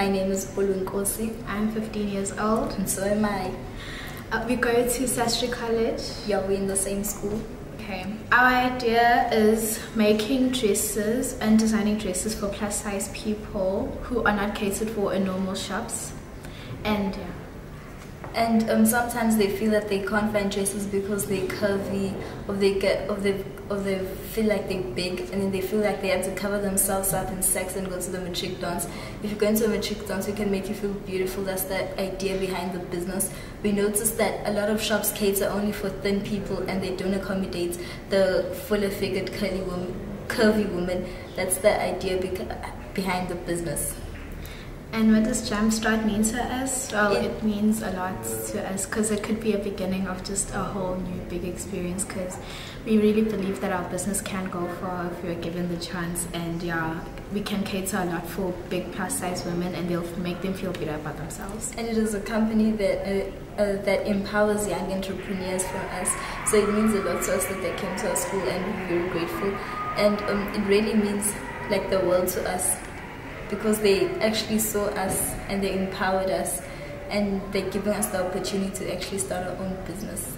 My name is Nkosi. I'm 15 years old. And so am I. We go to Sastry College. Yeah, we're in the same school. Okay. Our idea is making dresses and designing dresses for plus size people who are not catered for in normal shops. And yeah. And sometimes they feel that they can't find dresses because they're curvy, or they feel like they're big, and then they feel like they have to cover themselves up in sex and go to the matric dance. If you go into a matric dance, we can make you feel beautiful. That's the idea behind the business. We noticed that a lot of shops cater only for thin people, and they don't accommodate the fuller-figured, curvy woman. That's the idea behind the business. And what does Jumpstart mean to us? Well, it means a lot to us because it could be a beginning of just a whole new big experience, because we really believe that our business can go far if we're given the chance, and yeah, we can cater a lot for big plus size women, and they'll make them feel better about themselves. And it is a company that empowers young entrepreneurs from us, so it means a lot to us that they came to our school, and we're very grateful. And it really means like the world to us, because they actually saw us and they empowered us, and they're giving us the opportunity to actually start our own business.